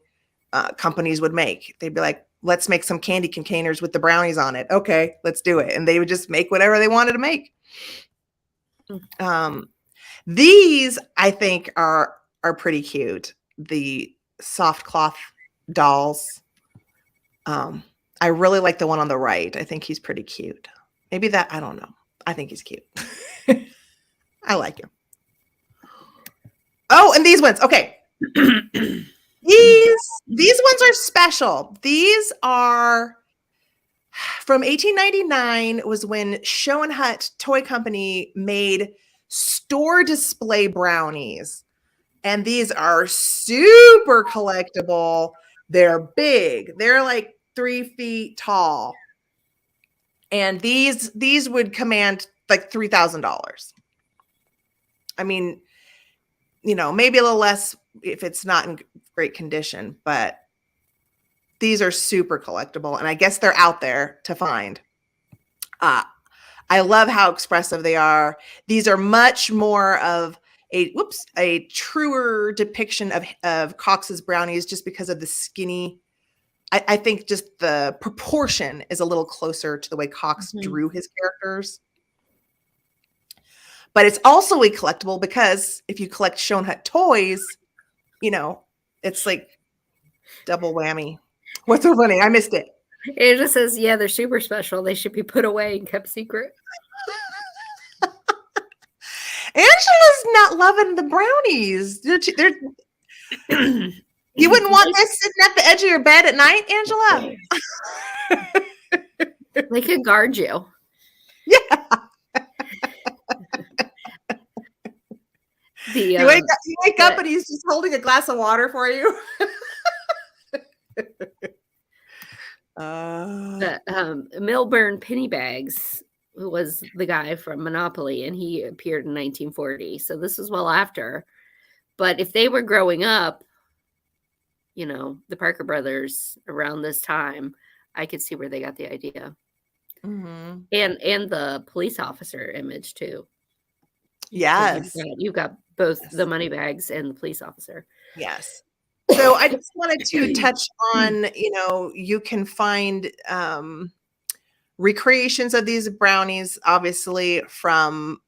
companies would make. They'd be like, let's make some candy containers with the brownies on it. Okay, let's do it. And they would just make whatever they wanted to make. These, I think, are pretty cute. The soft cloth dolls. I really like the one on the right. I think he's pretty cute. Maybe that, I don't know. I think he's cute. I like him. Oh, and these ones. Okay. These ones are special. These are from 1899 was when Show and Hut Toy Company made store display brownies. And these are super collectible. They're big. They're like 3 feet tall. And these would command like $3,000. I mean, maybe a little less if it's not in great condition, but these are super collectible, and I guess they're out there to find. I love how expressive they are. These are much more of a truer depiction of Cox's brownies, just because of the skinny. I think just the proportion is a little closer to the way Cox drew his characters. But it's also a collectible because if you collect Show and Hut toys, it's like double whammy. What's so funny? I missed it. It just says, yeah, they're super special. They should be put away and kept secret. Angela's not loving the brownies. You wouldn't want this sitting at the edge of your bed at night, Angela? They could guard you. Yeah. You wake up and he's just holding a glass of water for you. Milburn Pennybags, who was the guy from Monopoly, and he appeared in 1940. So this is well after. But if they were growing up, the Parker brothers around this time, I could see where they got the idea. Mm-hmm. And the police officer image too. Yes. You've got both the money bags and the police officer. Yes. So I just wanted to touch on, you can find recreations of these brownies, obviously from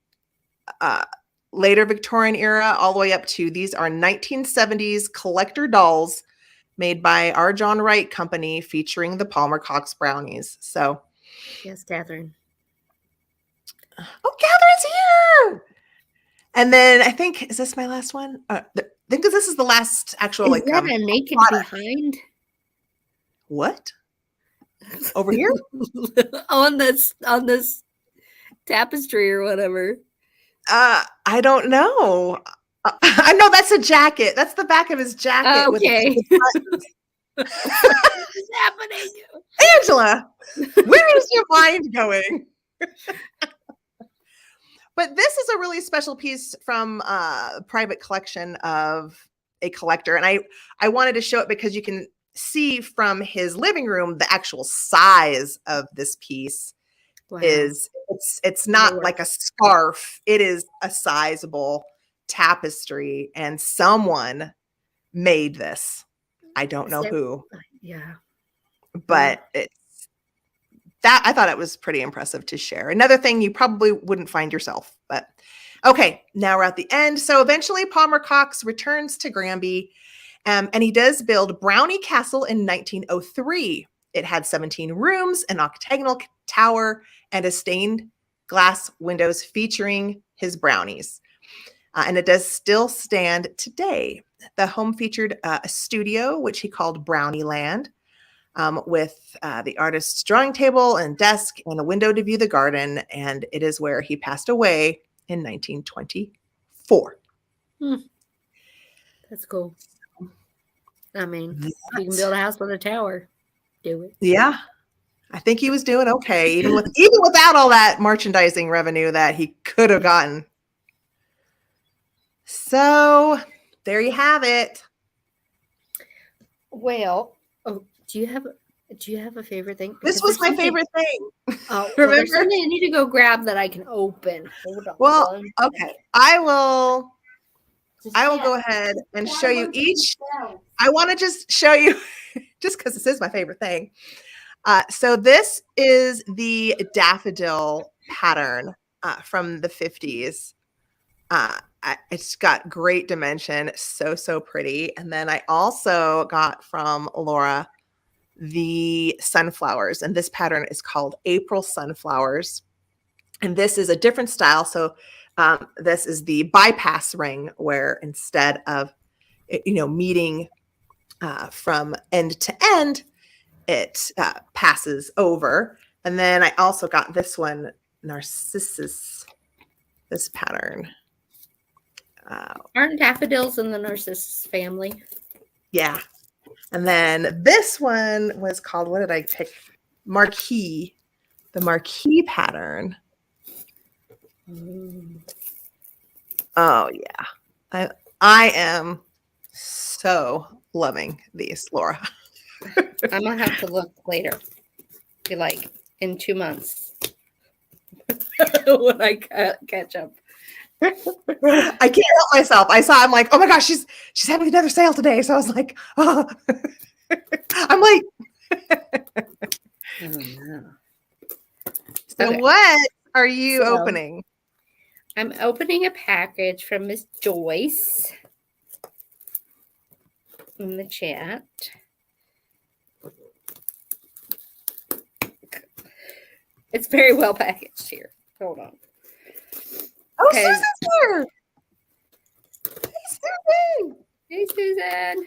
later Victorian era all the way up to these are 1970s collector dolls made by our John Wright Company featuring the Palmer Cox brownies. So yes, Catherine. Oh, Catherine's here. And then I think, is this my last one? I think this is the last actual is that a naked product. Behind? What? Over here? on this tapestry or whatever. I don't know. I know that's a jacket. That's the back of his jacket. Okay. What's happening? Angela, where is your mind going? But this is a really special piece from a private collection of a collector. And I wanted to show it because you can see from his living room the actual size of this piece. Wow. It's not like a scarf. It is a sizable tapestry, and someone made this. I don't know who. Yeah. But I thought it was pretty impressive to share. Another thing you probably wouldn't find yourself, but okay, now we're at the end. So eventually Palmer Cox returns to Granby, and he does build Brownie Castle in 1903. It had 17 rooms, an octagonal tower, and a stained glass windows featuring his brownies. And it does still stand today. The home featured a studio, which he called Brownie Land, with the artist's drawing table and desk and a window to view the garden. And it is where he passed away in 1924. That's cool. I mean, you can build a house with a tower. Do it. Yeah. I think he was doing okay, even without all that merchandising revenue that he could have gotten. So there you have it. Well, do you have a favorite thing? Because this was my favorite thing. Oh, remember? There's something I need to go grab that I can open. Hold on. Well, okay. I will go ahead and show you each. I want to just show you, just because this is my favorite thing. So this is the daffodil pattern from the 50s. It's got great dimension, so pretty. And then I also got from Laura the sunflowers. And this pattern is called April Sunflowers. And this is a different style. So this is the bypass ring, where instead of, meeting from end to end, it passes over. And then I also got this one, Narcissus, this pattern. Aren't daffodils in the Narcissus family? Yeah. And then this one was called, what did I pick? Marquee, the Marquee pattern. Oh yeah. I am so loving these, Laura. I'm gonna have to look later. Be like in 2 months when I catch up. I can't help myself. I'm like, oh my gosh, she's having another sale today. So I was like, oh, I'm late. So Okay. what are you opening? I'm opening a package from Miss Joyce in the chat. It's very well packaged here. Hold on. Oh, Susan's here. Hey, Susan. Hey, Susan.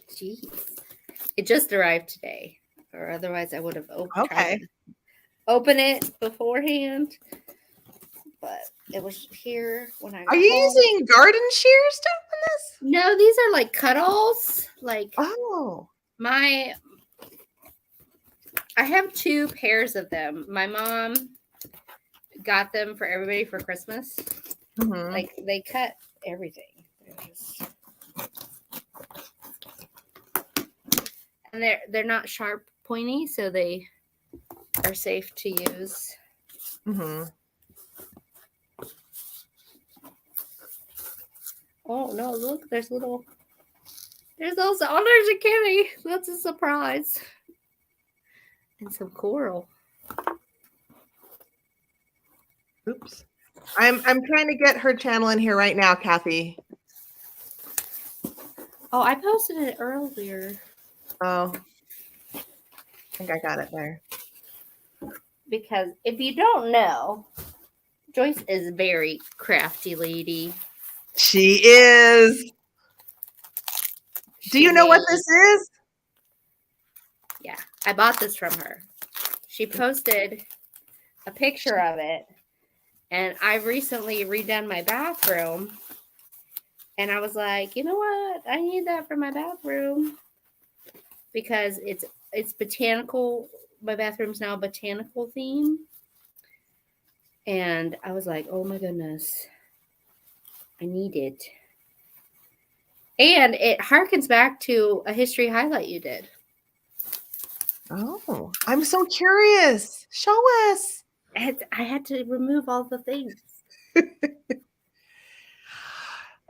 Jeez. It just arrived today, or otherwise I would have opened it beforehand. But it was here when I got Are you home. using garden shears to open this? No, these are like cut-alls. Like, oh, I have 2 pairs of them. My mom got them for everybody for Christmas. Mm-hmm. Like, they cut everything. And they're not sharp, pointy, so they are safe to use. Mm-hmm. Oh no! Look, there's also there's a kitty. That's a surprise. And some coral. Oops. I'm trying to get her channel in here right now, Kathy. Oh, I posted it earlier. Oh, I think I got it there. Because if you don't know, Joyce is a very crafty lady. She is. Do you know what this is? Yeah, I bought this from her. She posted a picture of it, and I recently redone my bathroom, and I was like, you know what? I need that for my bathroom because it's botanical. My bathroom's now botanical theme, and I was like, oh my goodness, I need it. And it harkens back to a history highlight you did. Oh, I'm so curious. Show us. I had to remove all the things. Is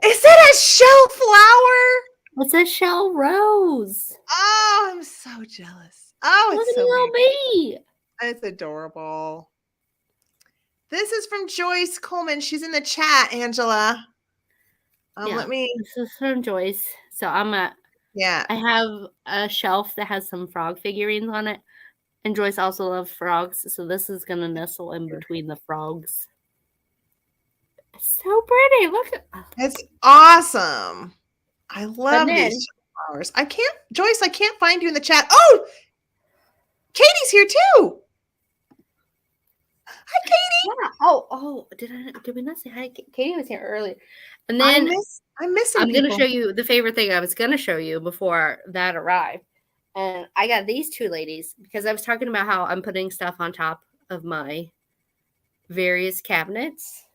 it a shell flower? It's a shell rose. Oh, I'm so jealous. Oh, Look it's at so little me. It's adorable. This is from Joyce Coleman. She's in the chat, Angela. Let me. This is from Joyce. So I have a shelf that has some frog figurines on it. And Joyce also loves frogs. So this is going to nestle in between the frogs. It's so pretty. Look at It's awesome. I love these flowers. Joyce, I can't find you in the chat. Oh, Katie's here too. Hi, Katie. Yeah. Oh, did we not say hi? Katie was here earlier. And then I'm missing I'm going to show you the favorite thing I was going to show you before that arrived. And I got these 2 ladies because I was talking about how I'm putting stuff on top of my various cabinets.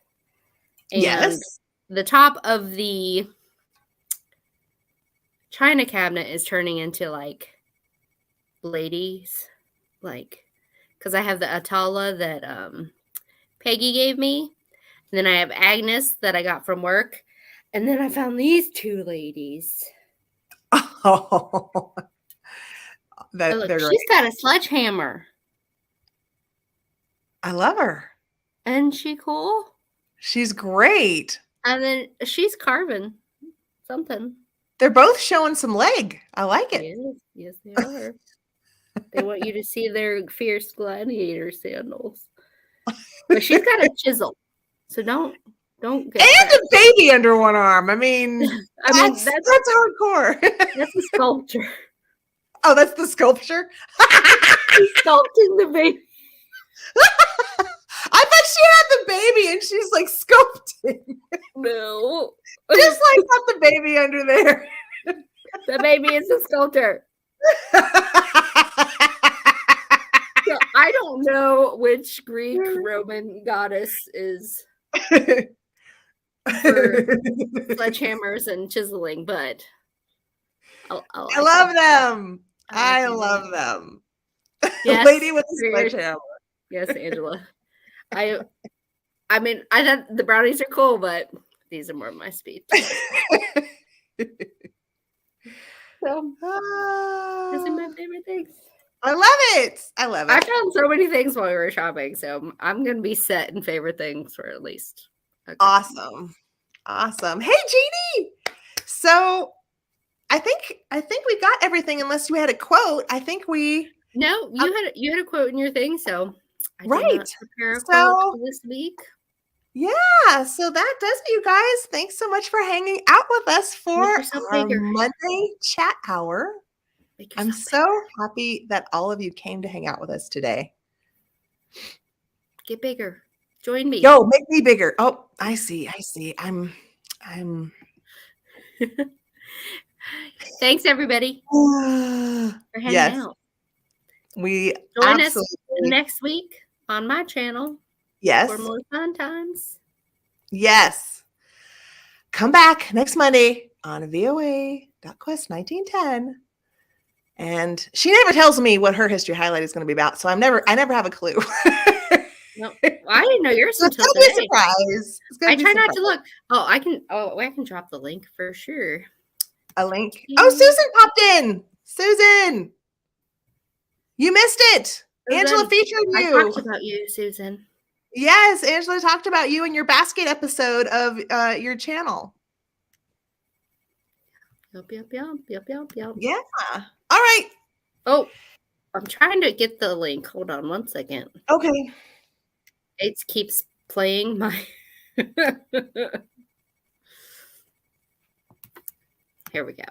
And yes. The top of the china cabinet is turning into like ladies, like, because I have the Atala that Peggy gave me. And then I have Agnes that I got from work. And then I found these 2 ladies. Oh, Look, she's got a sledgehammer. I love her. Isn't she cool? She's great. And then she's carving. something. They're both showing some leg. I like it. Yes, they are. They want you to see their fierce gladiator sandals. But she's got a chisel, so don't get and a baby under one arm. I mean, that's hardcore. That's a sculpture. Oh, that's the sculpture? She's sculpting the baby. I thought she had the baby and she's like sculpting. No. Just like got the baby under there. The baby is a sculptor. So I don't know which Greek Roman goddess is for sledgehammers and chiseling, but I love them. I love them. Yes, lady with a sledgehammer. Yes, Angela. I mean, I thought the brownies are cool, but these are more my speed. So, these are my favorite things. I love it. I love it. I found so many things while we were shopping, so I'm gonna be set in favorite things for at least. Awesome. Awesome. Hey, Jeannie. So I think we got everything unless you had a quote. I think we No, you had a quote in your thing, so I did not prepare a quote for this week. Yeah, so that does it, you guys. Thanks so much for hanging out with us for our Monday chat hour. I'm so happy that all of you came to hang out with us today. Get bigger. Join me. Yo, make me bigger. Oh, I see. I'm Thanks everybody for hanging out. We join us next week on my channel. Yes. For more fun times. Yes. Come back next Monday on VOA.Quest 1910. And she never tells me what her history highlight is going to be about, so I never have a clue. No, I didn't know yours until today. It's going to be a surprise. I try not to look. I can drop the link for sure. A link. Oh, Susan popped in. Susan, you missed it. Angela featured you. I talked about you, Susan. Yes, Angela talked about you in your basket episode of your channel. Yup. Yeah. All right. Oh, I'm trying to get the link. Hold on one second. Okay. It keeps playing my... Here we go.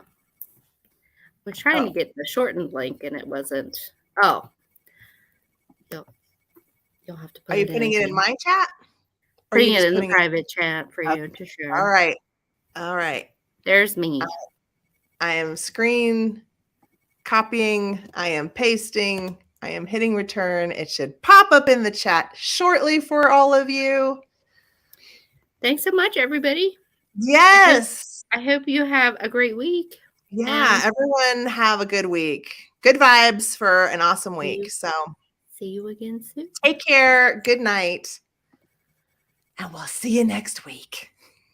We're trying to get the shortened link, and it wasn't... Oh. You'll have to put Are you putting it in my chat? Putting it in the private chat for you to share. All right. There's me. I am screen copying. I am pasting. I am hitting return. It should pop up in the chat shortly for all of you. Thanks so much, everybody. Yes. I hope you have a great week. Yeah, everyone have a good week. Good vibes for an awesome week. So see you again soon. Take care. Good night. And we'll see you next week.